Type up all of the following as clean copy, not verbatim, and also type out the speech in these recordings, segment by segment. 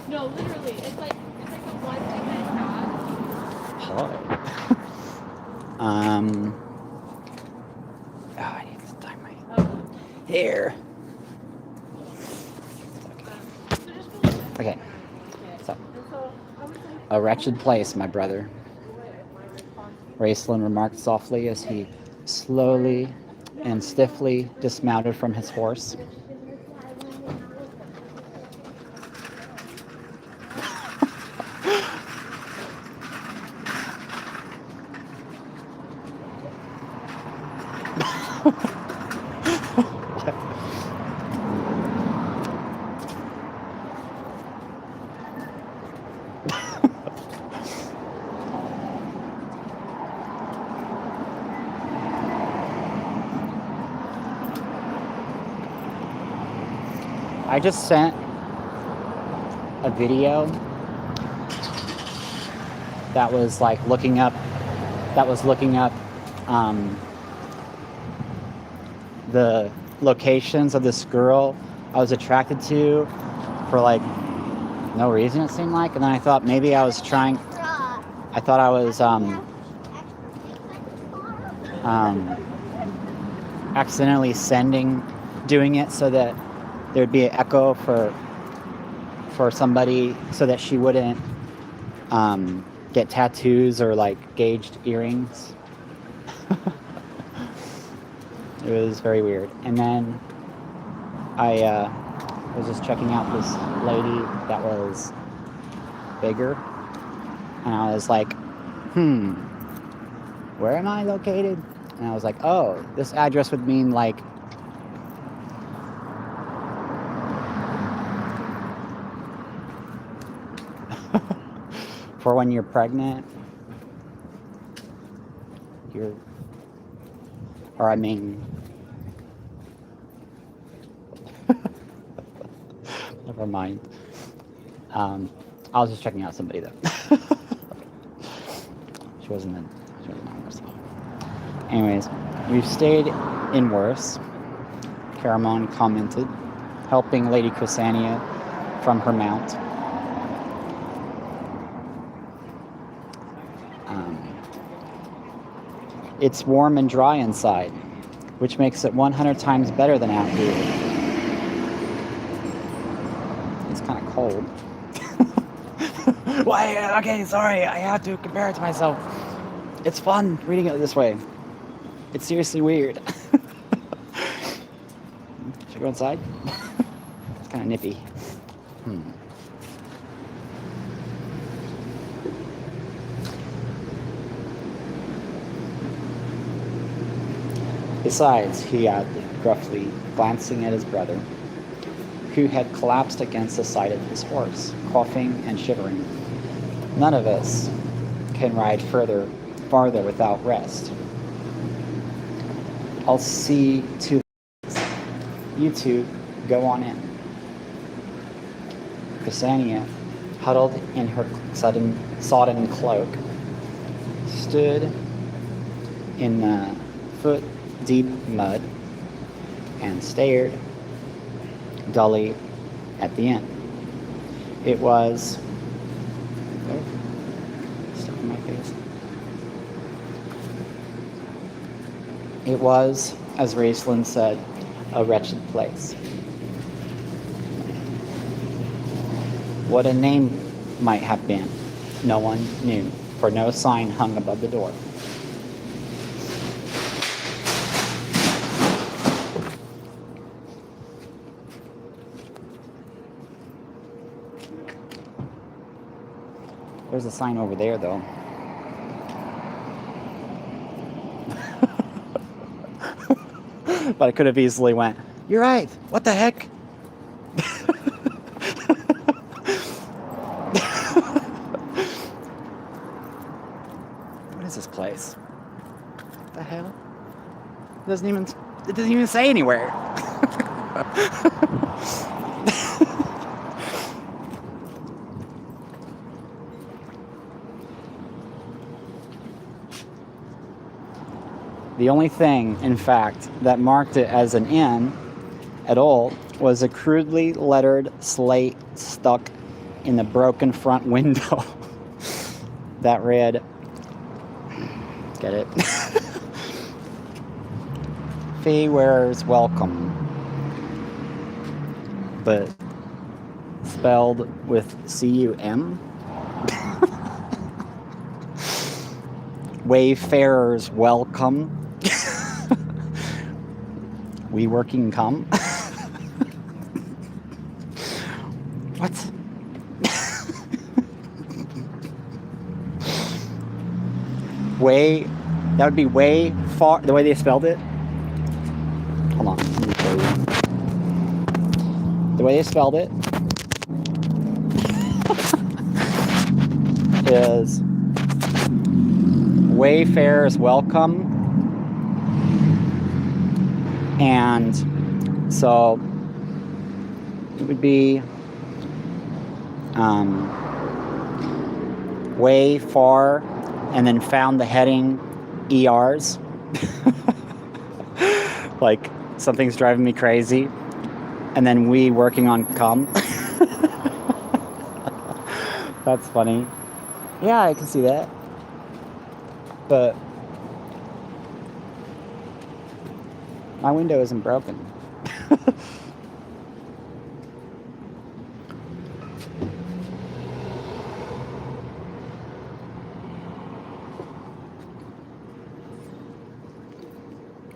No, literally, it's like the one thing that it has. Hello. Oh, I need to tie my hair. So just go like this. Okay, so And so I was like, a wretched place, my brother, my response. Raceland remarked softly as he slowly and stiffly dismounted from his horse. I just sent a video that was like looking up um, the locations of this girl I was attracted to for like no reason, it seemed like. And then I thought maybe I was accidentally doing it so that there'd be an echo for somebody so that she wouldn't get tattoos or like gauged earrings. It was very weird. And then I was just checking out this lady that was bigger, and I was like, where am I located? And I was like, oh, this address would mean like for when you're pregnant, or I mean, never mind. I was just checking out somebody though. She wasn't on herself. Anyways, we've stayed in worse, Caramon commented, helping Lady Chrysania from her mount. It's warm and dry inside, which makes it 100 times better than out here. It's kind of cold. Why? Okay, sorry, I have to compare it to myself. It's fun reading it this way. It's seriously weird. Should I go inside? It's kind of nippy. Besides, he added gruffly, glancing at his brother, who had collapsed against the side of his horse, coughing and shivering. None of us can ride farther without rest. I'll see to you two go on in. Ksenia, huddled in her sodden cloak, stood in the foot-deep mud and stared dully at the inn. It was... stuck in my face. It was, as Raceland said, a wretched place. What a name might have been, no one knew, for no sign hung above the door. There's a sign over there, though. But I could have easily went, "You're right, what the heck?" What is this place? What the hell? It doesn't even say anywhere. The only thing, in fact, that marked it as an inn at all was a crudely lettered slate stuck in the broken front window that read, get it? Fee wearers welcome, but spelled with C-U-M. Wayfarers welcome. We working come. What? Way, that would be way far, the way they spelled it. Hold on, let me show you. The way they spelled it is Wayfarers welcome. And so it would be way far, and then found the heading ERs. Like something's driving me crazy, and then we working on come. That's funny. Yeah, I can see that. But my window isn't broken.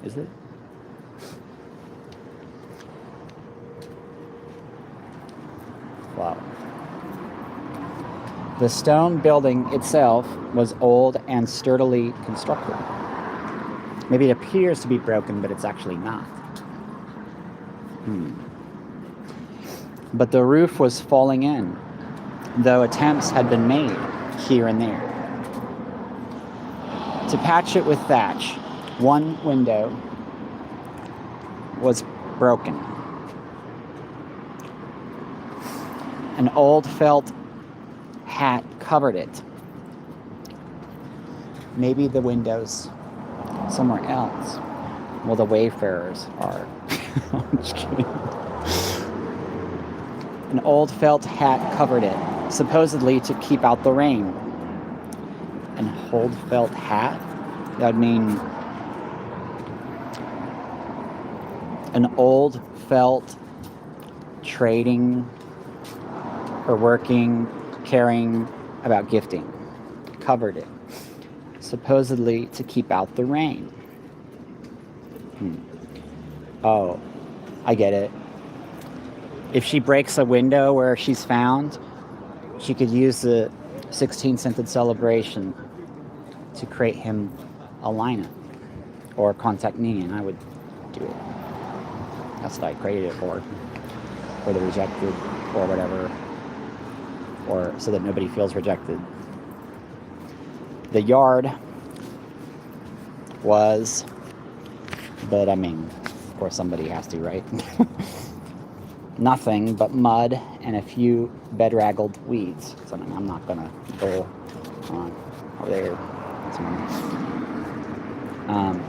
Is it? Wow. The stone building itself was old and sturdily constructed. Maybe it appears to be broken, but it's actually not. But the roof was falling in, though attempts had been made here and there. To patch it with thatch, one window was broken. An old felt hat covered it. Maybe the windows somewhere else. Well, the wayfarers are. I'm just kidding. An old felt hat covered it, supposedly to keep out the rain. An old felt hat? That would mean an old felt trading or working, caring about gifting. Covered it, supposedly to keep out the rain. Oh, I get it. If she breaks a window where she's found, she could use the 16-scented celebration to create him a lineup. Or contact me and I would do it. That's what I created it for. For the rejected or whatever. Or so that nobody feels rejected. The yard was, but I mean, of course somebody has to, right? Nothing but mud and a few bedraggled weeds. So I'm not gonna go on over there.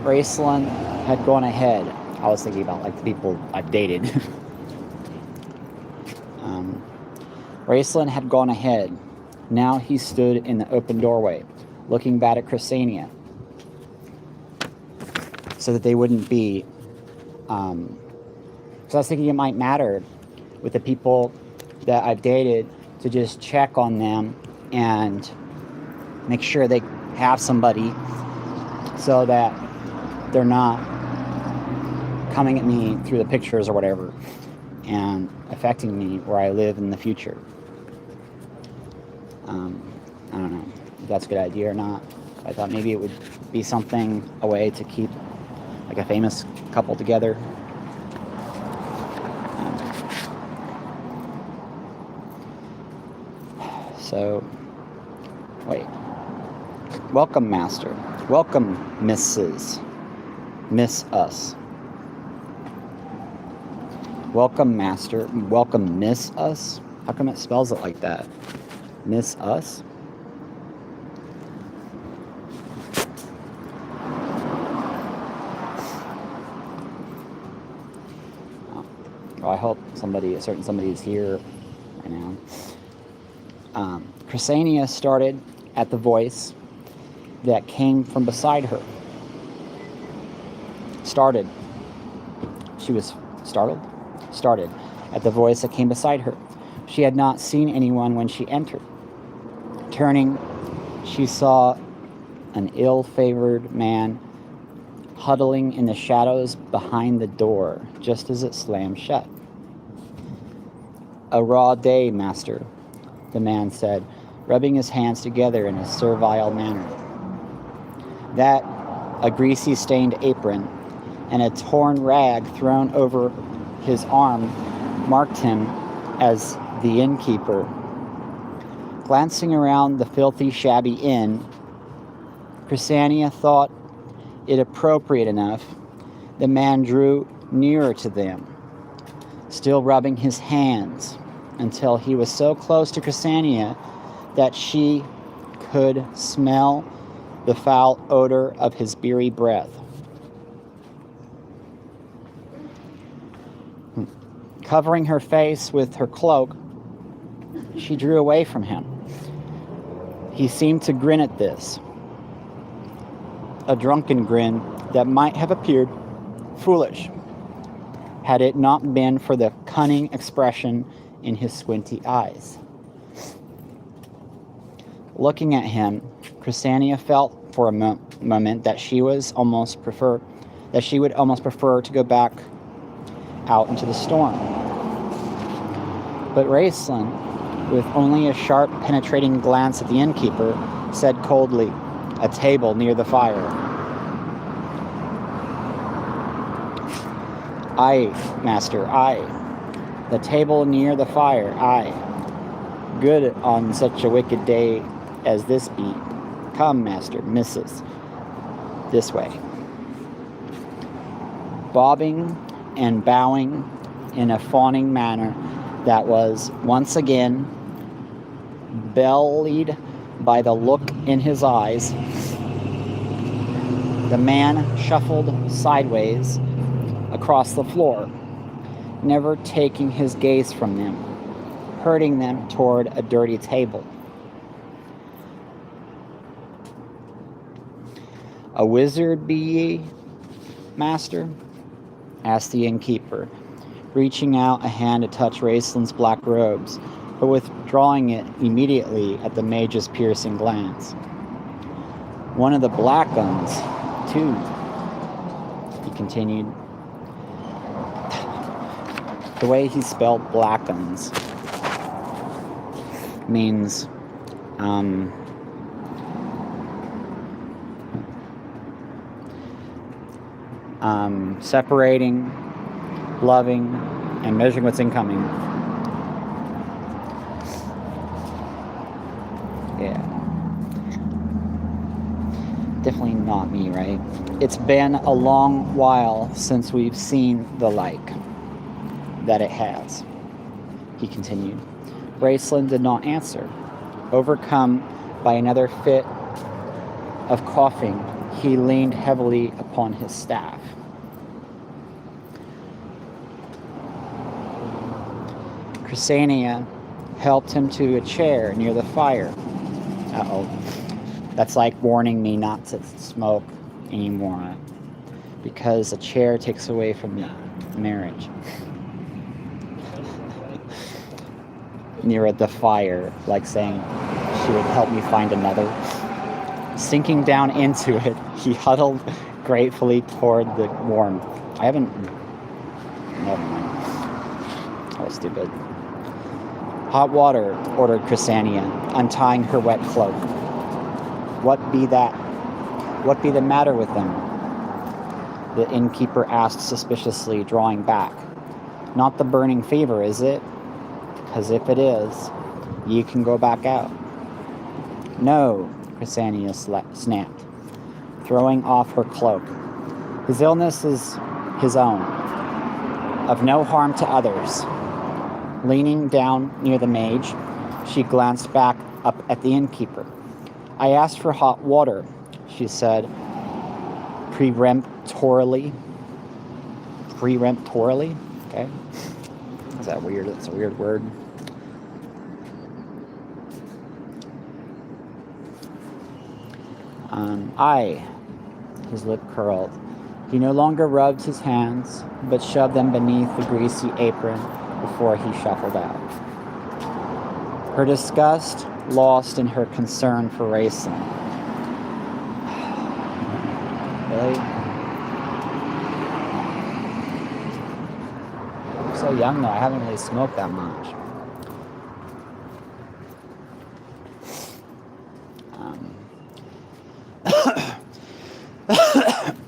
Raceland had gone ahead. I was thinking about like the people I've dated. Raceland had gone ahead. Now he stood in the open doorway, looking back at Chrysania, so that they wouldn't be. So I was thinking it might matter with the people that I've dated to just check on them and make sure they have somebody, so that they're not coming at me through the pictures or whatever and affecting me where I live in the future. I don't know if that's a good idea or not. I thought maybe it would be something, a way to keep like a famous couple together. So, wait. Welcome, Master. Welcome, Mrs. Miss Us. Welcome, Master. Welcome, Miss Us. How come it spells it like that? Miss Us? Well, I hope somebody is here right now. Chrysania started at the voice that came from beside her. She was startled? Started at the voice that came beside her. She had not seen anyone when she entered. Turning, she saw an ill-favored man huddling in the shadows behind the door just as it slammed shut. "A raw day, master," the man said, rubbing his hands together in a servile manner. That, a greasy stained apron, and a torn rag thrown over his arm marked him as the innkeeper. Glancing around the filthy, shabby inn, Chrysania thought it appropriate enough. The man drew nearer to them, still rubbing his hands, until he was so close to Chrysania that she could smell the foul odor of his beery breath. Covering her face with her cloak, she drew away from him. He seemed to grin at this, a drunken grin that might have appeared foolish had it not been for the cunning expression in his squinty eyes. Looking at him, Chrysania felt for a moment that she would almost prefer to go back out into the storm. But Raceland, with only a sharp, penetrating glance at the innkeeper, said coldly, "A table near the fire." "Aye, master, aye. The table near the fire, aye. Good on such a wicked day as this be. Come, master, missus, this way." Bobbing and bowing in a fawning manner that was once again belied by the look in his eyes, the man shuffled sideways across the floor, never taking his gaze from them, herding them toward a dirty table. "A wizard be ye, master?" asked the innkeeper, reaching out a hand to touch Raceland's black robes, but withdrawing it immediately at the mage's piercing glance. "One of the black uns, too," he continued. The way he spelled black uns means separating, loving, and measuring what's incoming. Yeah. Definitely not me, right? "It's been a long while since we've seen the like." "That it has," he continued. Raceland did not answer. Overcome by another fit of coughing, he leaned heavily upon his staff. Chrysania helped him to a chair near the fire. Uh-oh. That's like warning me not to smoke anymore, because a chair takes away from the marriage. Near the fire, like saying she would help me find another. Sinking down into it, he huddled gratefully toward the warmth. Never mind. That was stupid. "Hot water," ordered Chrysania, untying her wet cloak. What be the matter with them?" the innkeeper asked suspiciously, drawing back. "Not the burning fever, is it? Because if it is, ye can go back out." "No," Chrysania snapped, throwing off her cloak. "His illness is his own, of no harm to others." Leaning down near the mage, she glanced back up at the innkeeper. "I asked for hot water," she said peremptorily. Okay. Is that weird? That's a weird word. Aye, his lip curled. He no longer rubbed his hands, but shoved them beneath the greasy apron before he shuffled out. Her disgust lost in her concern for Raceland. Really? I'm so young though, I haven't really smoked that much.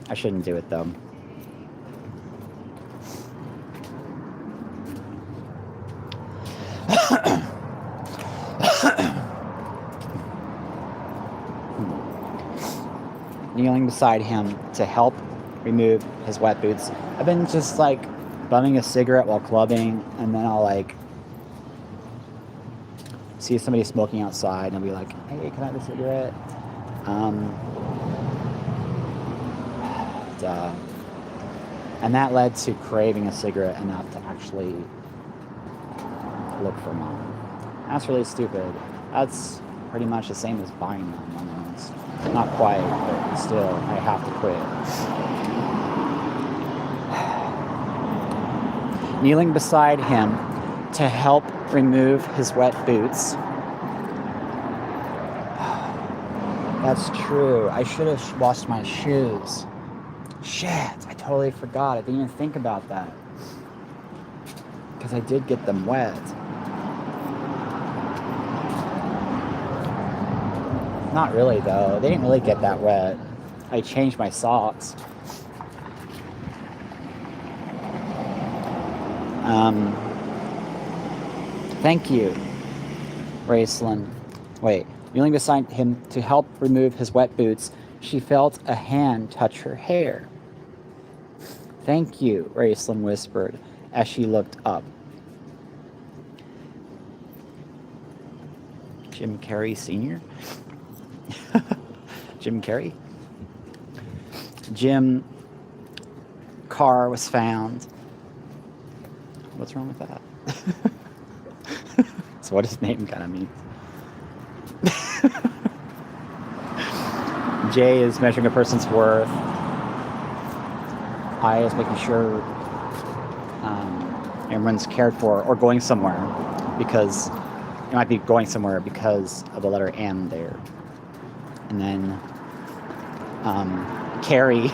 I shouldn't do it though. Kneeling beside him to help remove his wet boots. I've been just like bumming a cigarette while clubbing, and then I'll like see somebody smoking outside and I'll be like, hey, can I have a cigarette? And that led to craving a cigarette enough to actually look for one. That's really stupid. That's pretty much the same as buying them almost. Not quite, but still, I have to quit. Kneeling beside him to help remove his wet boots. That's true. I should have washed my shoes. Shit, I totally forgot. I didn't even think about that. Because I did get them wet. Not really, though. They didn't really get that wet. I changed my socks. Thank you, Raceland. Wait. Kneeling beside him to help remove his wet boots, she felt a hand touch her hair. Thank you, Raceland whispered as she looked up. Jim Carrey Sr.? Jim Carrey? Jim car was found. What's wrong with that? That's what his name kind of means. J is measuring a person's worth. I is making sure everyone's cared for or going somewhere, because it might be going somewhere because of the letter M there. And then carry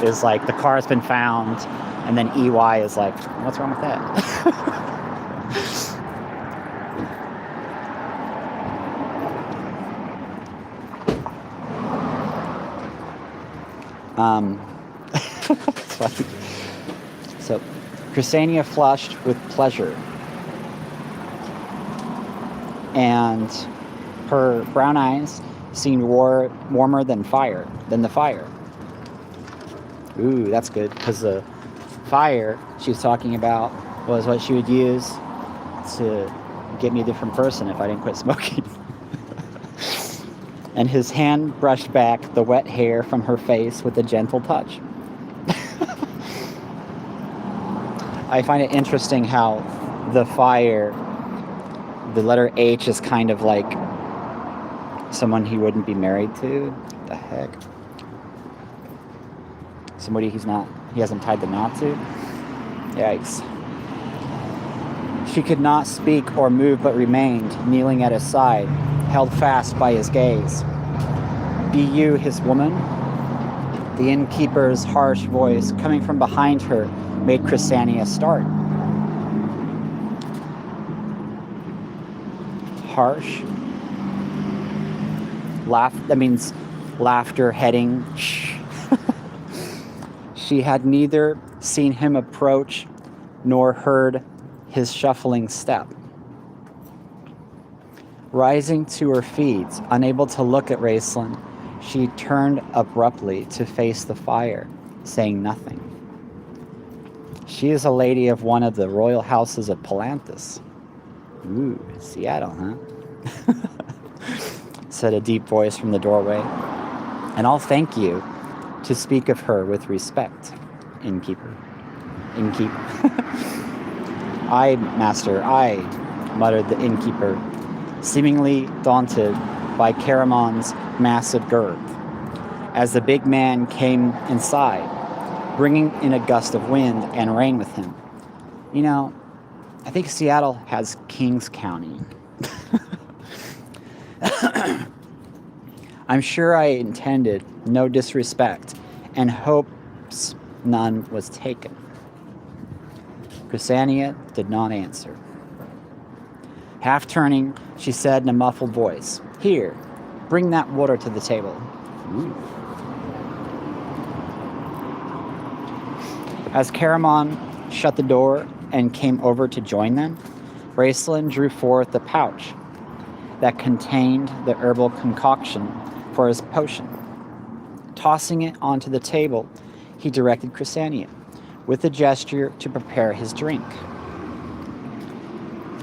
is like the car has been found, and then EY is like, what's wrong with that? So, Chrysania flushed with pleasure, and her brown eyes seemed warmer than the fire. Ooh, that's good, because the fire she was talking about was what she would use to get me a different person if I didn't quit smoking. And his hand brushed back the wet hair from her face with a gentle touch. I find it interesting how the fire, the letter H is kind of like someone he wouldn't be married to. What the heck? Somebody he hasn't tied the knot to? Yikes. She could not speak or move, but remained, kneeling at his side, held fast by his gaze. Be you his woman? The innkeeper's harsh voice coming from behind her made Chrysania start. Harsh? That means laughter heading. Shh. She had neither seen him approach nor heard his shuffling step. Rising to her feet, unable to look at Raceland, she turned abruptly to face the fire, saying nothing. She is a lady of one of the royal houses of Palantis. Ooh, Seattle, huh? Said a deep voice from the doorway. And I'll thank you to speak of her with respect, innkeeper. Aye, master, aye, muttered the innkeeper, seemingly daunted by Caramon's massive girth. as the big man came inside, bringing in a gust of wind and rain with him. You know, I think Seattle has Kings County. I'm sure I intended no disrespect and hopes none was taken. Chrysania did not answer. Half turning, she said in a muffled voice, "Here, bring that water to the table." Ooh. As Caramon shut the door and came over to join them, Raceland drew forth the pouch that contained the herbal concoction for his potion. Tossing it onto the table, he directed Chrysania with a gesture to prepare his drink.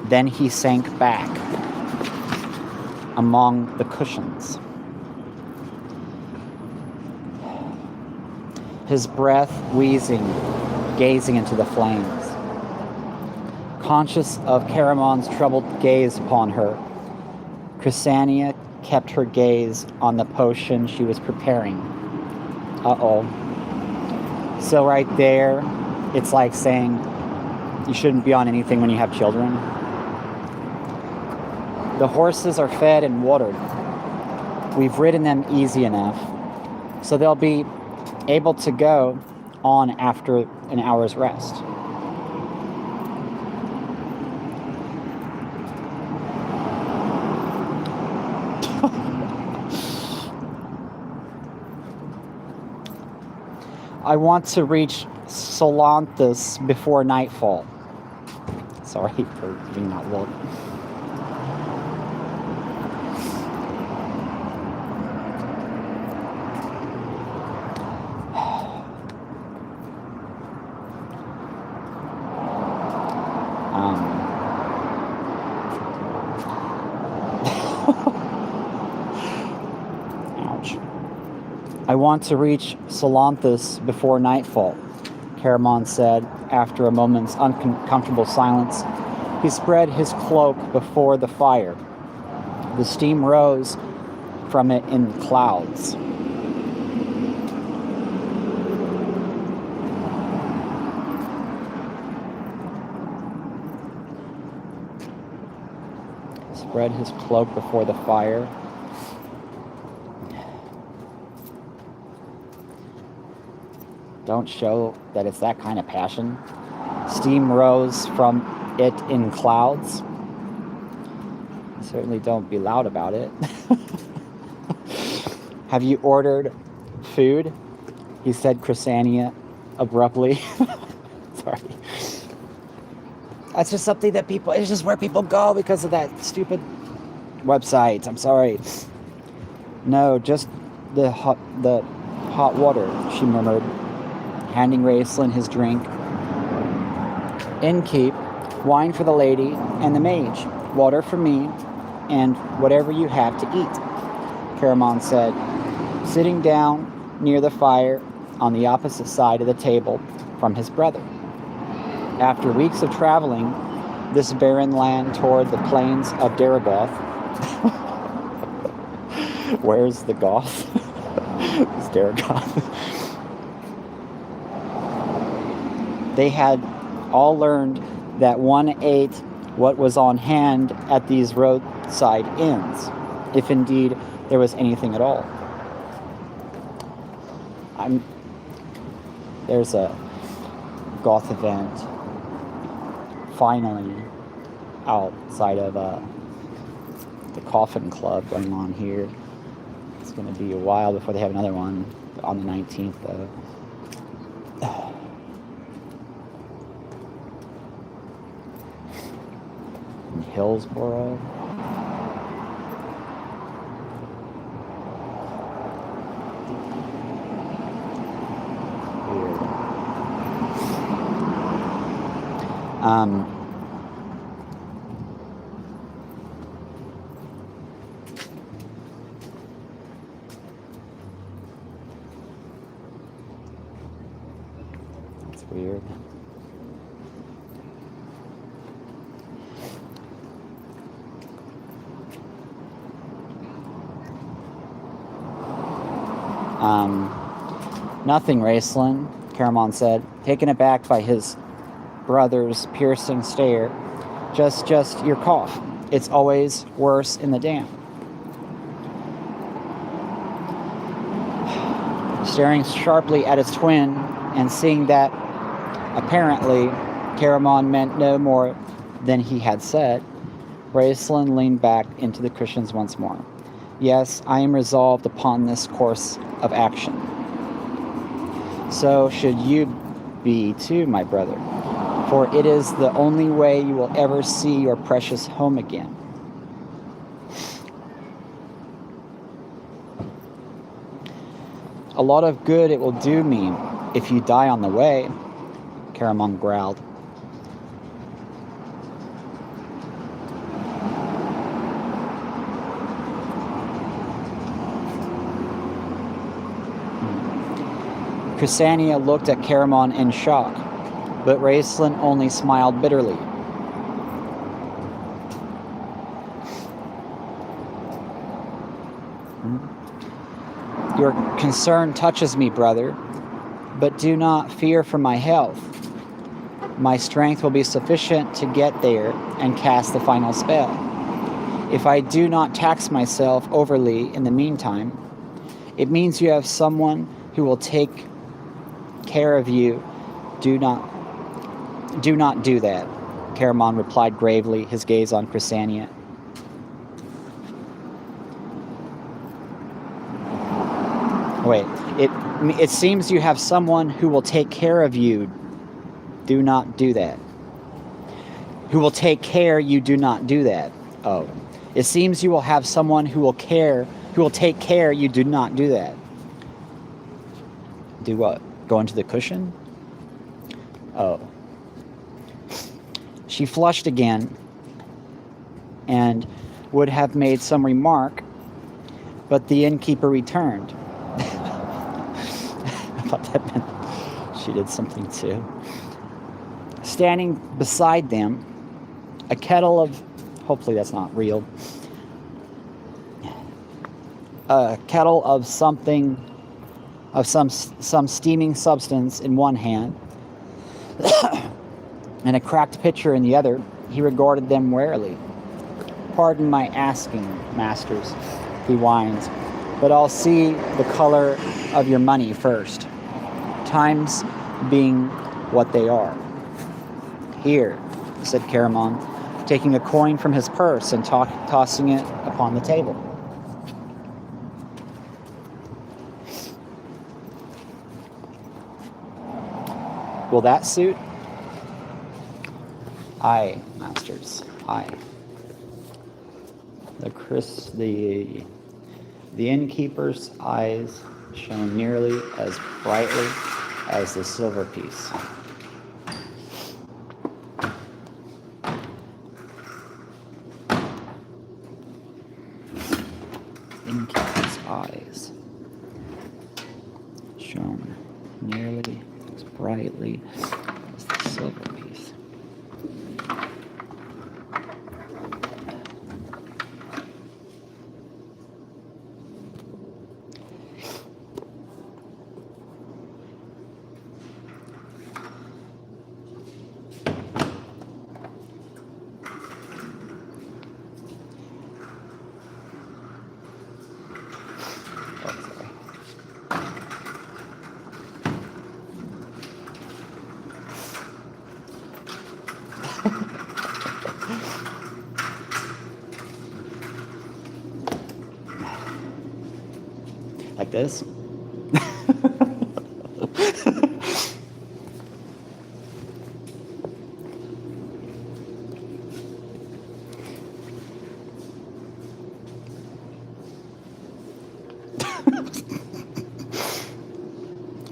Then he sank back among the cushions. His breath wheezing, gazing into the flames. Conscious of Caramon's troubled gaze upon her, Chrysania kept her gaze on the potion she was preparing. Uh-oh. So right there, it's like saying you shouldn't be on anything when you have children. The horses are fed and watered. We've ridden them easy enough, so they'll be able to go on after an hour's rest. I want to reach Solanthus before nightfall. Sorry for giving that look. Ouch. I want to reach Solanthus before nightfall, Caramon said after a moment's uncomfortable silence. He spread his cloak before the fire. The steam rose from it in clouds. Spread his cloak before the fire. Don't show that it's that kind of passion. Steam rose from it in clouds. Certainly don't be loud about it. Have you ordered food? He said, Chrysania abruptly. Sorry. That's just something that people, it's just where people go because of that stupid website. I'm sorry. No, just the hot water, she murmured, handing Raceland his drink. Innkeep, wine for the lady and the mage, water for me, and whatever you have to eat, Caramon said, sitting down near the fire on the opposite side of the table from his brother. After weeks of traveling this barren land toward the plains of Daragoth, where's the Goth? It's Daragoth. They had all learned that one ate what was on hand at these roadside inns, if indeed there was anything at all. There's a Goth event finally outside of the Coffin Club going on here. It's going to be a while before they have another one on the 19th, though. In Hillsborough. Weird. That's weird. Nothing, Raceland, Caramon said, taken aback by his brother's piercing stare. Just your cough. It's always worse in the damp. Staring sharply at his twin and seeing that apparently Caramon meant no more than he had said, Raceland leaned back into the cushions once more. Yes, I am resolved upon this course of action. So should you be too, my brother, for it is the only way you will ever see your precious home again. A lot of good it will do me if you die on the way, Caramon growled. Ksania looked at Caramon in shock, but Raceland only smiled bitterly. Your concern touches me, brother, but do not fear for my health. My strength will be sufficient to get there and cast the final spell. If I do not tax myself overly in the meantime, it means you have someone who will take care of you. Do not do that, Caramon replied gravely, his gaze on Ksania. Wait, it seems you have someone who will take care of you. Do not do that. Who will take care, you do not do that. Oh. It seems you will have someone who will take care, you do not do that. Do what? Go into the cushion? Oh. She flushed again and would have made some remark, but the innkeeper returned. I thought that meant she did something too. Standing beside them, a kettle of, hopefully that's not real, a kettle of something, of some steaming substance in one hand, and a cracked pitcher in the other, he regarded them warily. Pardon my asking, masters, he whines, but I'll see the color of your money first. Times being what they are. Here, said Caramon, taking a coin from his purse and tossing it upon the table. Will that suit? Aye, masters, aye. The innkeeper's eyes shone nearly as brightly as the silver piece. Innkeeper's eyes shone nearly as brightly as the silver piece. Like this.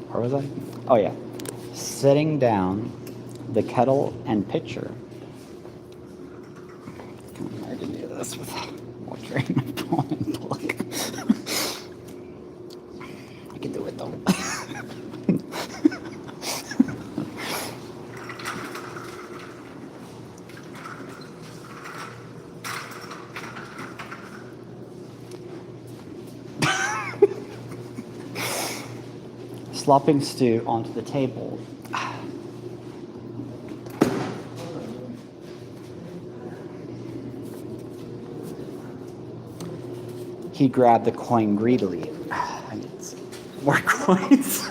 Where was I? Oh yeah. Setting down the kettle and pitcher. I can do this without watering my phone book. I can do it though. slopping stew onto the table. He grabbed the coin greedily. I need some more coins.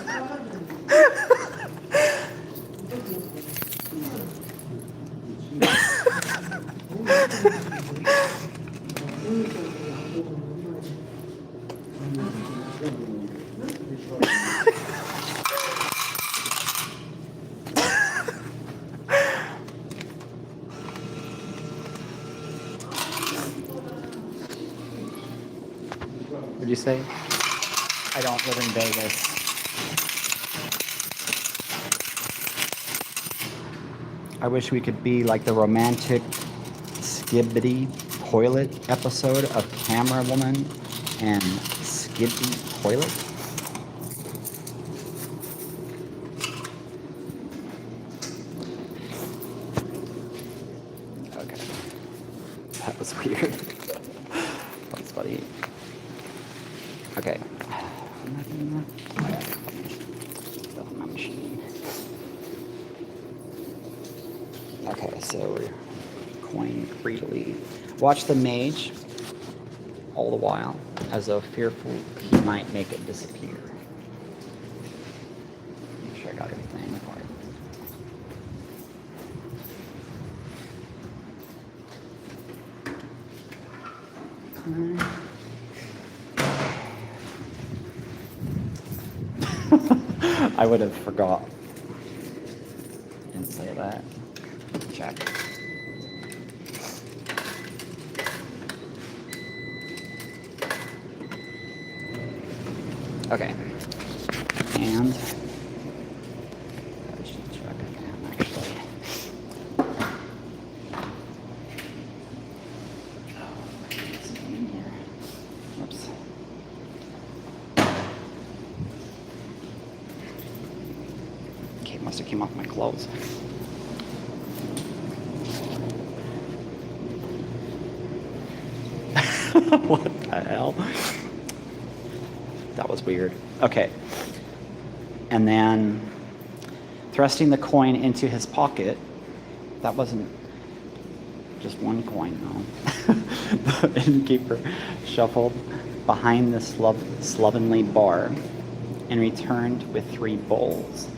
What'd you say? I don't live in Vegas. I wish we could be like the romantic Skibbity Toilet episode of Camera Woman and Skibbity Toilet. Okay. That was weird. That's funny. Okay. What am I doing now? Stuff in my machine. Okay, so we're coin greedily. Watch the mage all the while, as though fearful he might make it disappear. Make sure I got everything right. I would have forgot. Didn't say that. Check. Okay. And I should check again, actually. Oh, it's in here. Oops. Okay, must have came off my clothes. What the hell? That was weird. Okay. And then thrusting the coin into his pocket. That wasn't just one coin, though. The innkeeper shuffled behind the slovenly bar and returned with 3 bowls.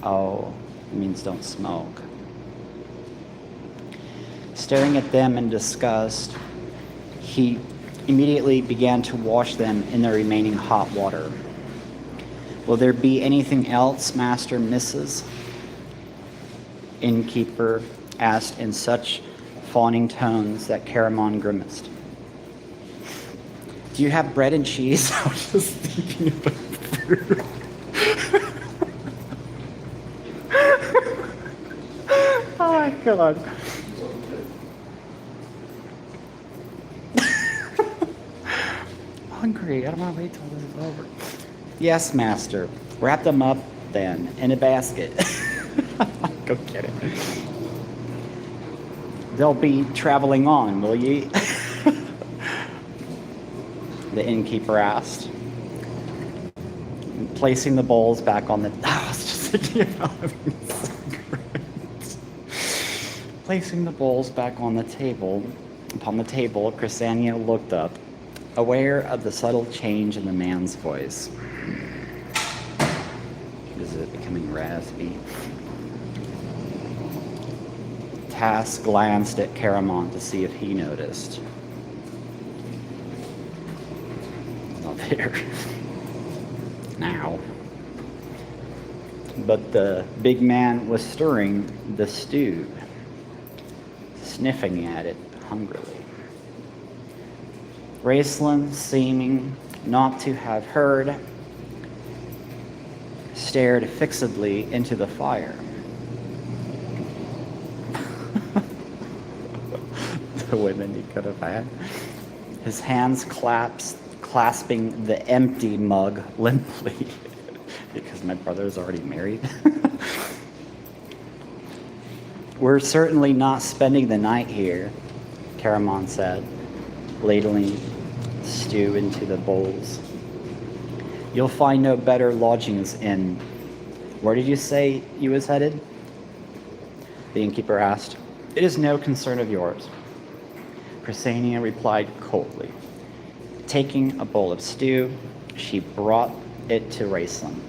Oh, it means don't smoke. Staring at them in disgust, he immediately began to wash them in the remaining hot water. Will there be anything else, Master Mrs.? Innkeeper asked in such fawning tones that Caramon grimaced. Do you have bread and cheese? I was just thinking about food. Oh my god. Hungry. I don't want to wait till this is over. Yes, master. Wrap them up then in a basket. Go get it. They'll be traveling on, will ye? The innkeeper asked, placing the bowls back on the. I was just thinking about having cigarettes. Placing the bowls back on the table. Upon the table, Chrysania looked up, aware of the subtle change in the man's voice. Is it becoming raspy? Tass glanced at Caramon to see if he noticed. Not there. Now. But the big man was stirring the stew, sniffing at it hungrily. Raceland, seeming not to have heard, stared fixedly into the fire. The women he could have had. His hands clasping the empty mug limply, because my brother's already married. We're certainly not spending the night here, Caramon said. ladling stew into the bowls. You'll find no better lodgings in... Where did you say you was headed? The innkeeper asked. It is no concern of yours. Chrysania replied coldly. Taking a bowl of stew, she brought it to Raceland.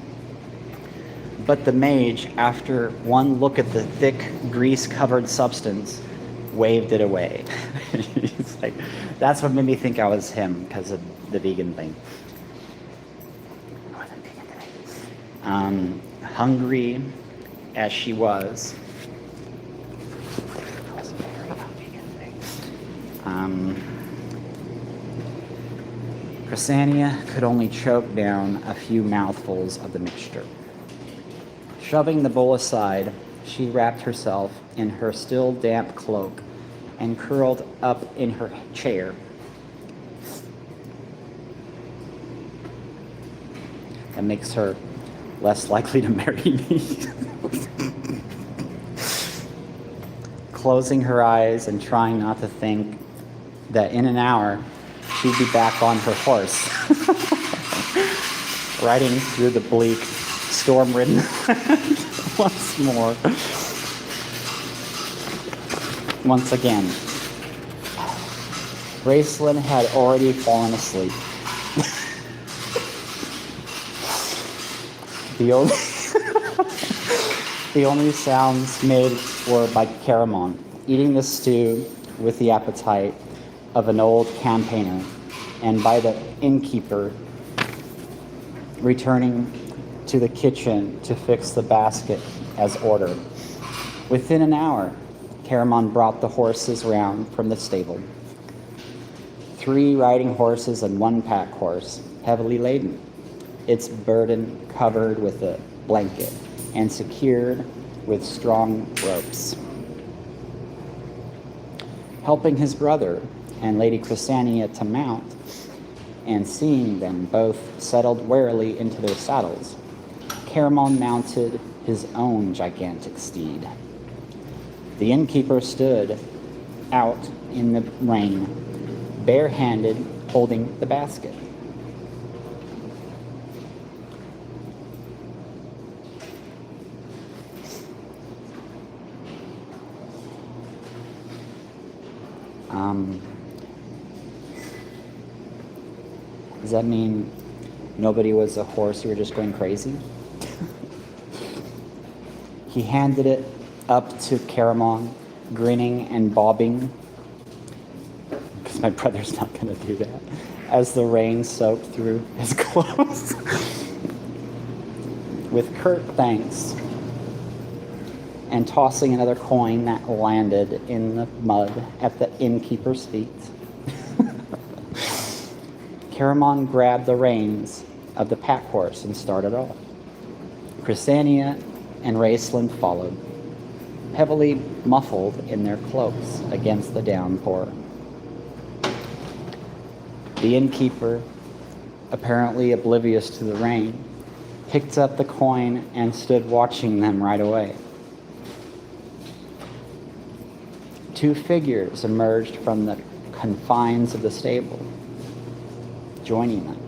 But the mage, after one look at the thick, grease-covered substance, waved it away. He's like, that's what made me think I was him, because of the vegan thing. I wasn't vegan today. Hungry as she was, Chrysania could only choke down a few mouthfuls of the mixture. Shoving the bowl aside, she wrapped herself in her still damp cloak and curled up in her chair. That makes her less likely to marry me. Closing her eyes and trying not to think that in an hour she'd be back on her horse, riding through the bleak, storm-ridden once more. Once again, Raceland had already fallen asleep. The only sounds made were by Caramon, eating the stew with the appetite of an old campaigner, and by the innkeeper returning to the kitchen to fix the basket as ordered. Within an hour, Caramon brought the horses round from the stable. 3 riding horses and 1 pack horse, heavily laden, its burden covered with a blanket and secured with strong ropes. Helping his brother and Lady Chrysania to mount, and seeing them both settled warily into their saddles, Caramon mounted his own gigantic steed. The innkeeper stood out in the rain, barehanded, holding the basket. Does that mean nobody was a horse, you were just going crazy? He handed it up to Caramon, grinning and bobbing, because my brother's not going to do that, as the rain soaked through his clothes. With curt thanks, and tossing another coin that landed in the mud at the innkeeper's feet. Caramon grabbed the reins of the pack horse and started off. Chrysania and Raceland followed, heavily muffled in their cloaks against the downpour. The innkeeper, apparently oblivious to the rain, picked up the coin and stood watching them right away. 2 figures emerged from the confines of the stable, joining them.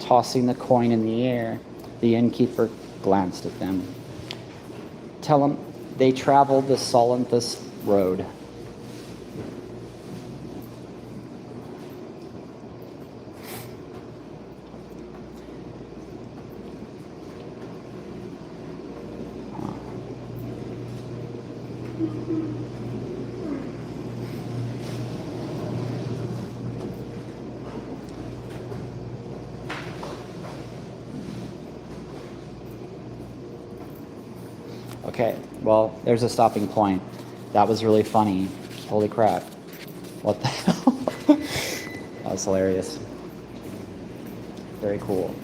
Tossing the coin in the air, the innkeeper glanced at them. Tell them they traveled the Solanthus road. Okay, well, there's a stopping point. That was really funny. Holy crap. What the hell? That was hilarious. Very cool.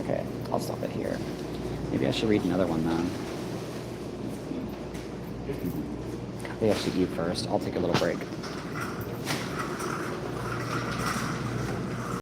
Okay, I'll stop it here. Maybe I should read another one, though. I think I should eat first. I'll take a little break.